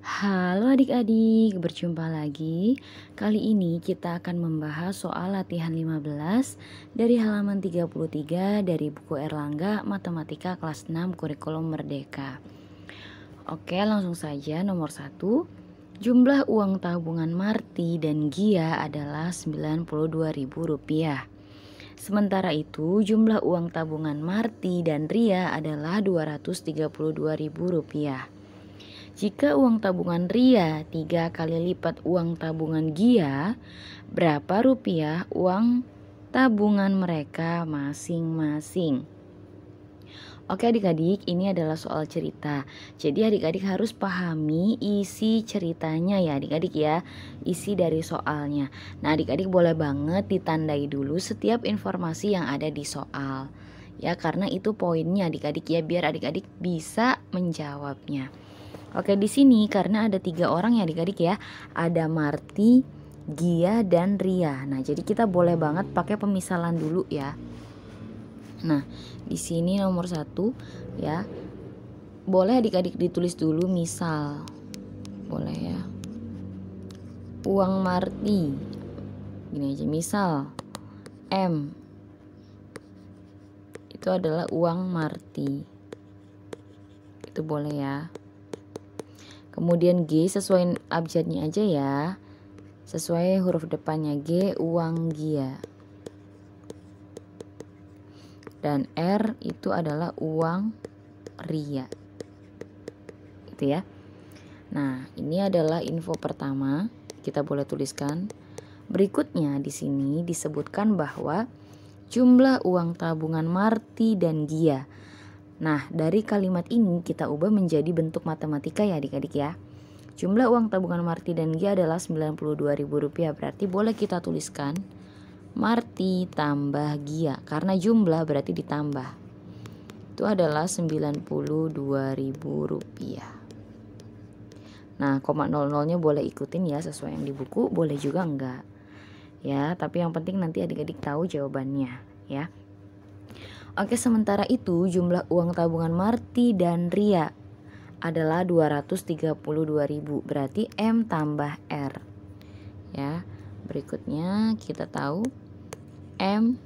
Halo adik-adik, berjumpa lagi. Kali ini kita akan membahas soal latihan 15 dari halaman 33 dari buku Erlangga Matematika kelas 6 Kurikulum Merdeka. Oke, langsung saja nomor 1. Jumlah uang tabungan Marti dan Gia adalah Rp92.000. Sementara itu, jumlah uang tabungan Marti dan Ria adalah Rp232.000. Jika uang tabungan Ria 3 kali lipat uang tabungan Gia, berapa rupiah uang tabungan mereka masing-masing? Oke adik-adik, ini adalah soal cerita. Jadi adik-adik harus pahami isi ceritanya ya adik-adik ya, isi dari soalnya. Nah adik-adik boleh banget ditandai dulu setiap informasi yang ada di soal. Ya karena itu poinnya adik-adik ya, biar adik-adik bisa menjawabnya. Oke, di sini karena ada 3 orang ya adik-adik ya. Ada Marti, Gia, dan Ria. Nah, jadi kita boleh banget pakai pemisalan dulu ya. Nah, di sini nomor 1 ya. Boleh adik-adik ditulis dulu misal. Boleh ya. Uang Marti. Gini aja misal M. Itu adalah uang Marti. Itu boleh ya. Kemudian G sesuai abjadnya aja ya. Sesuai huruf depannya G, uang Gia. Dan R itu adalah uang Ria. Gitu ya. Nah, ini adalah info pertama. Kita boleh tuliskan. Berikutnya di sini disebutkan bahwa jumlah uang tabungan Marti dan Gia. Nah, dari kalimat ini kita ubah menjadi bentuk matematika ya adik-adik ya. Jumlah uang tabungan Marti dan Gia adalah Rp92.000. Berarti boleh kita tuliskan Marti tambah Gia. Karena jumlah berarti ditambah. Itu adalah Rp92.000. Nah, koma 00-nya boleh ikutin ya sesuai yang di buku, boleh juga enggak. Ya, tapi yang penting nanti adik-adik tahu jawabannya ya. Oke, sementara itu jumlah uang tabungan Marti dan Ria adalah Rp232.000. Berarti M tambah R. Ya. Berikutnya kita tahu M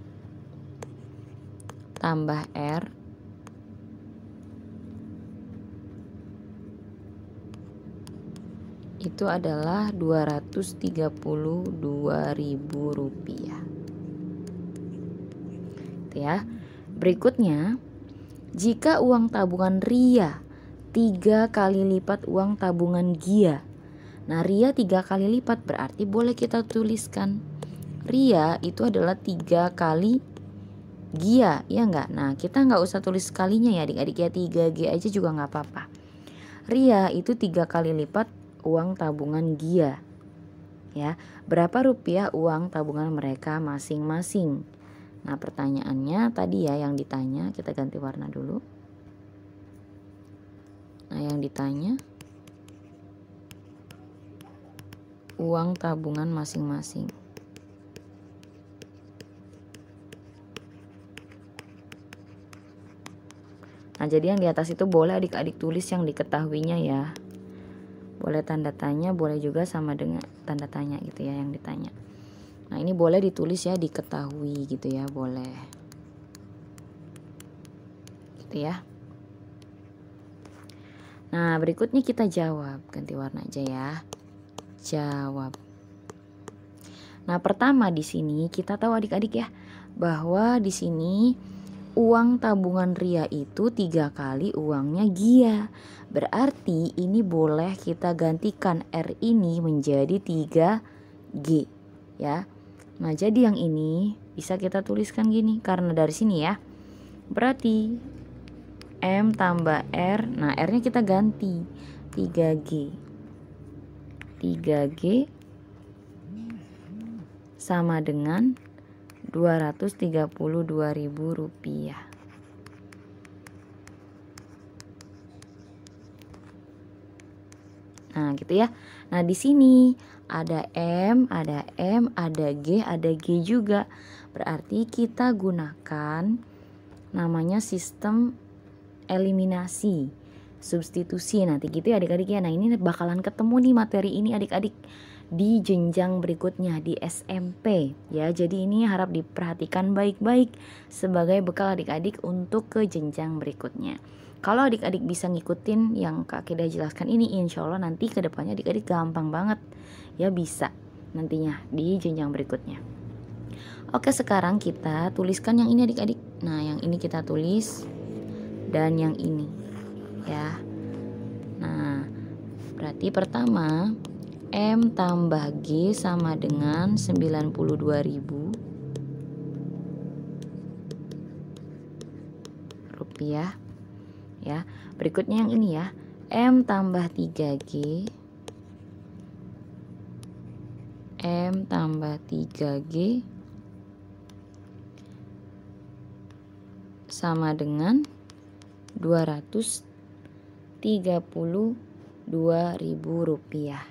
tambah R itu adalah Rp232.000. Itu ya. Berikutnya, jika uang tabungan Ria 3 kali lipat uang tabungan Gia. Nah, Ria 3 kali lipat berarti boleh kita tuliskan Ria itu adalah 3 kali Gia, ya enggak? Nah, kita enggak usah tulis kalinya ya adik-adik ya, 3G aja juga enggak apa-apa. Ria itu 3 kali lipat uang tabungan Gia. Ya, berapa rupiah uang tabungan mereka masing-masing? Nah, pertanyaannya tadi ya yang ditanya, kita ganti warna dulu. Nah, yang ditanya uang tabungan masing-masing. Nah, jadi yang di atas itu boleh adik-adik tulis yang diketahuinya ya. Boleh tanda tanya, boleh juga sama dengan tanda tanya gitu ya yang ditanya. Nah, ini boleh ditulis ya diketahui gitu ya, boleh. Gitu ya. Nah, berikutnya kita jawab. Ganti warna aja ya. Jawab. Nah, pertama di sini kita tahu adik-adik ya bahwa di sini uang tabungan Ria itu 3 kali uangnya Gia. Berarti ini boleh kita gantikan R ini menjadi 3G ya. Nah, jadi yang ini bisa kita tuliskan gini karena dari sini ya. Berarti M tambah R, nah R-nya kita ganti 3G. 3G sama dengan Rp232.000. Nah, gitu ya. Nah, di sini ada M, ada M, ada G juga. Berarti kita gunakan namanya sistem eliminasi. substitusi nanti gitu ya adik-adik ya. Nah ini bakalan ketemu nih materi ini adik-adik di jenjang berikutnya di SMP ya. Jadi ini harap diperhatikan baik-baik sebagai bekal adik-adik untuk ke jenjang berikutnya. Kalau adik-adik bisa ngikutin yang Kak Keda jelaskan ini, insya Allah nanti ke depannya adik-adik gampang banget ya, bisa nantinya di jenjang berikutnya. Oke, sekarang kita tuliskan yang ini adik-adik. Nah yang ini kita tulis dan yang ini ya. Nah berarti pertama M tambah G sama dengan 92.000 rupiah ya. Berikutnya yang ini ya, M tambah 3G, M tambah 3G sama dengan 232.000 rupiah.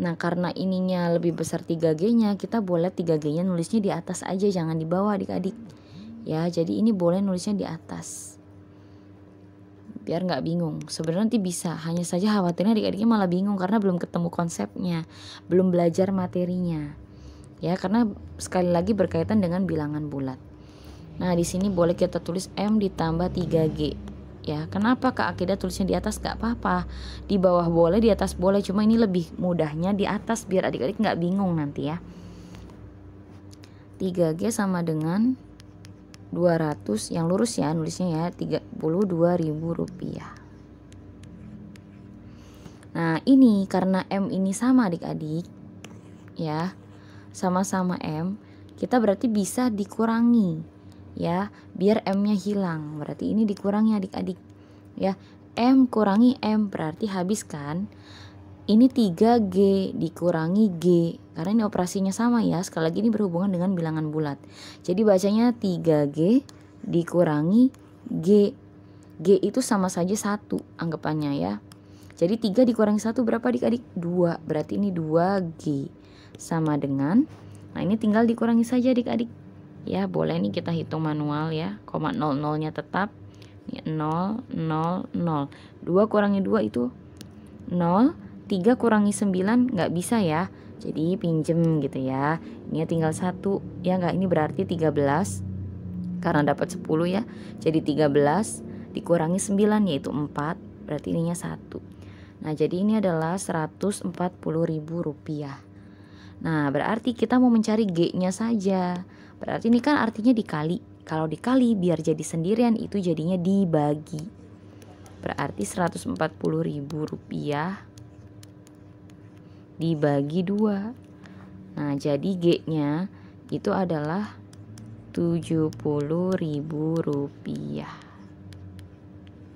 Nah karena ininya lebih besar 3G nya, kita boleh 3G nya nulisnya di atas aja, jangan di bawah adik-adik ya. Jadi ini boleh nulisnya di atas biar nggak bingung. Sebenarnya nanti bisa, hanya saja khawatirnya adik-adiknya malah bingung karena belum ketemu konsepnya, belum belajar materinya ya, karena sekali lagi berkaitan dengan bilangan bulat. Nah di sini boleh kita tulis M ditambah 3G ya. Kenapa Kak Akida tulisnya di atas? Gak apa-apa, di bawah boleh, di atas boleh, cuma ini lebih mudahnya di atas biar adik-adik nggak bingung nanti ya. 3G sama dengan 200, yang lurus ya nulisnya ya, 32.000 rupiah. Nah ini karena M ini sama adik-adik ya, sama-sama M, kita berarti bisa dikurangi ya, biar M nya hilang. Berarti ini dikurangi adik-adik ya, M kurangi M berarti habis kan. Ini 3G dikurangi G, karena ini operasinya sama ya. Sekali lagi ini berhubungan dengan bilangan bulat, jadi bacanya 3G dikurangi G. G itu sama saja 1 anggapannya ya. Jadi 3 dikurangi 1 berapa adik-adik? 2, berarti ini 2G sama dengan, nah ini tinggal dikurangi saja adik-adik ya. Boleh nih kita hitung manual ya, 00 nya tetap ini 0 0 0, 2 kurangi 2 itu 0, 3 kurangi 9 nggak bisa ya, jadi pinjem gitu ya. Ini tinggal 1 ya nggak, ini berarti 13 karena dapat 10 ya, jadi 13 dikurangi 9 yaitu 4, berarti ininya 1. Nah jadi ini adalah 140.000 rupiah. Nah berarti kita mau mencari G nya saja, berarti ini kan artinya dikali. Kalau dikali biar jadi sendirian itu jadinya dibagi, berarti 140.000 rupiah dibagi 2. Nah jadi G nya itu adalah 70.000 rupiah.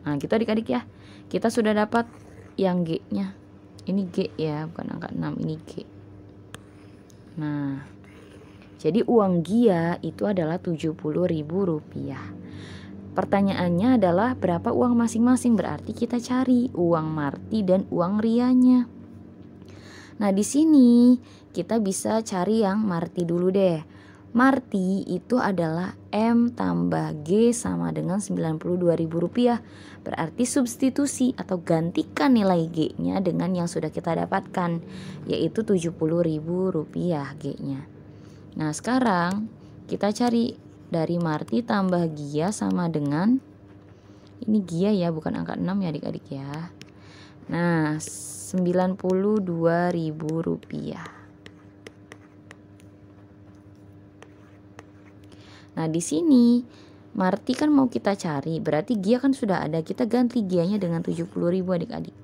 Nah gitu adik-adik ya, kita sudah dapat yang G nya. Ini G ya, bukan angka 6, ini G. Nah jadi uang Gia itu adalah 70.000 rupiah. Pertanyaannya adalah berapa uang masing-masing, berarti kita cari uang Marti dan uang Rianya. Nah di sini kita bisa cari yang Marti dulu deh. Marti itu adalah M tambah G sama dengan 92.000 rupiah. Berarti substitusi atau gantikan nilai G nya dengan yang sudah kita dapatkan, yaitu 70.000 rupiah G nya. Nah sekarang kita cari dari Marti tambah Gia sama dengan, ini Gia ya bukan angka 6 ya adik-adik ya. Nah 92.000 rupiah. Nah di sini Marti kan mau kita cari, berarti Gia kan sudah ada, kita ganti Gia-nya dengan 70.000 adik-adik.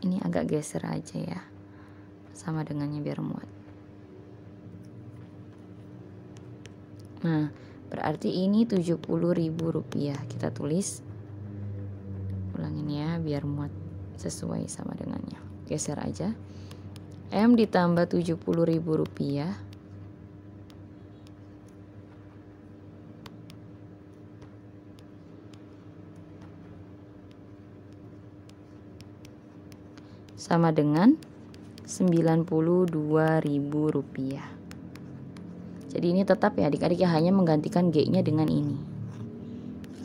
Ini agak geser aja ya, sama dengannya biar muat. Nah berarti ini 70.000 rupiah, kita tulis, ulangin ya biar muat sesuai sama dengannya, geser aja. M ditambah 70.000 rupiah sama dengan 92.000 rupiah. Jadi ini tetap ya adik-adik ya, hanya menggantikan G nya dengan ini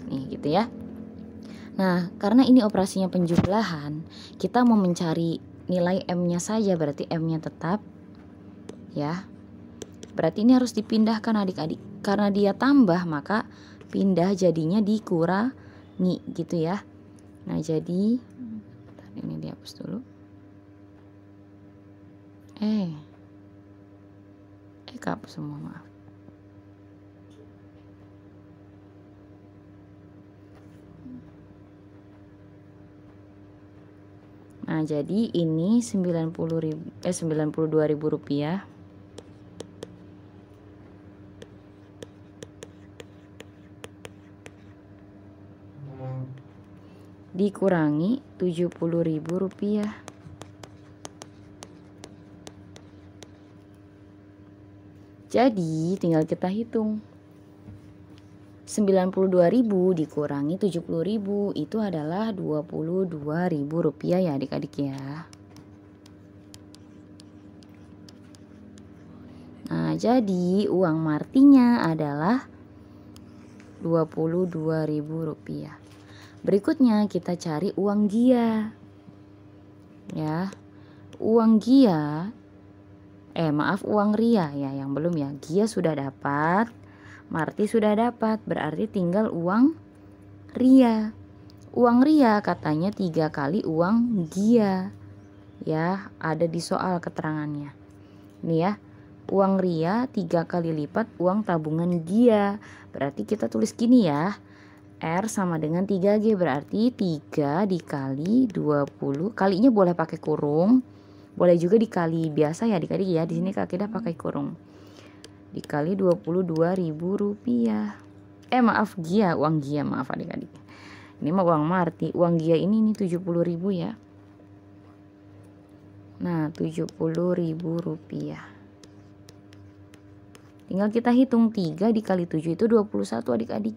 nih gitu ya. Nah, karena ini operasinya penjumlahan, kita mau mencari nilai M-nya saja, berarti M-nya tetap ya. Berarti ini harus dipindahkan adik-adik. Karena dia tambah, maka pindah jadinya dikurangi gitu ya. Nah, jadi ini dihapus dulu. Kehapus semua, maaf. Nah, jadi ini 92.000 rupiah. Dikurangi 70.000 rupiah. Jadi tinggal kita hitung. 92.000 dikurangi 70.000 itu adalah 22.000 rupiah ya adik-adik ya. Nah, jadi uang Martinya adalah 22.000 rupiah. Berikutnya kita cari uang Gia. Ya. Uang Gia uang Ria ya, yang belum ya. Gia sudah dapat, Marti sudah dapat, berarti tinggal uang Ria. Uang Ria katanya 3 kali uang Gia. Ya, ada di soal keterangannya. Nih ya, uang Ria 3 kali lipat uang tabungan Gia. Berarti kita tulis gini ya. R sama dengan 3G, berarti 3 dikali 20. Kalinya boleh pakai kurung, boleh juga dikali biasa ya adik-adik ya. Di sini Kak Kida pakai kurung. Dikali 22.000 rupiah. Maaf Gia, uang Gia, maaf adik-adik. Ini mah uang Marti, uang Gia ini 70.000 ya. Nah, 70.000 rupiah. Tinggal kita hitung 3 dikali 7 itu 21 adik-adik.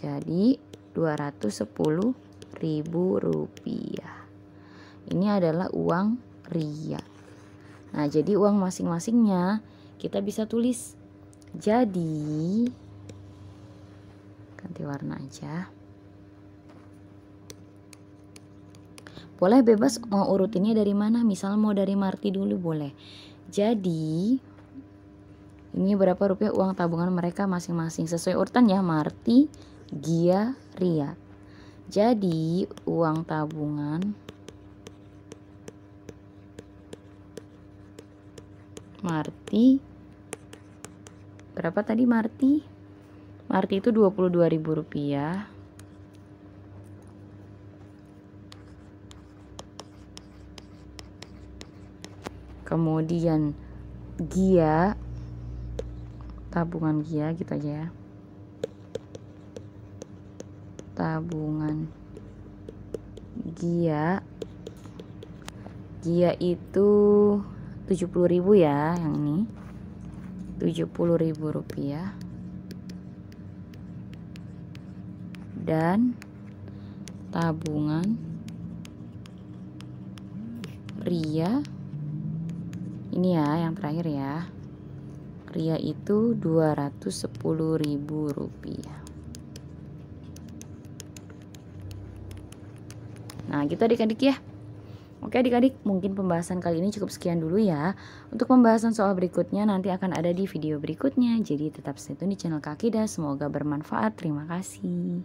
Jadi 210.000 rupiah. Ini adalah uang Ria. Nah, jadi uang masing-masingnya kita bisa tulis. Jadi ganti warna aja. Boleh bebas mau urutinnya dari mana. Misal mau dari Marti dulu boleh. Jadi ini berapa rupiah uang tabungan mereka masing-masing. Sesuai urutan ya, Marti, Gia, Ria. Jadi uang tabungan Marti berapa tadi Marti? Marti itu 22.000 rupiah. Kemudian Gia, tabungan Gia gitu aja ya. Tabungan Gia itu 70.000 ya, yang ini 70.000 rupiah. Dan tabungan Ria ini ya, yang terakhir ya. Ria itu 210.000 rupiah. Nah, gitu adik-adik ya. Oke adik-adik, mungkin pembahasan kali ini cukup sekian dulu ya. Untuk pembahasan soal berikutnya nanti akan ada di video berikutnya. Jadi tetap stay tune di channel Kak Kida. Semoga bermanfaat. Terima kasih.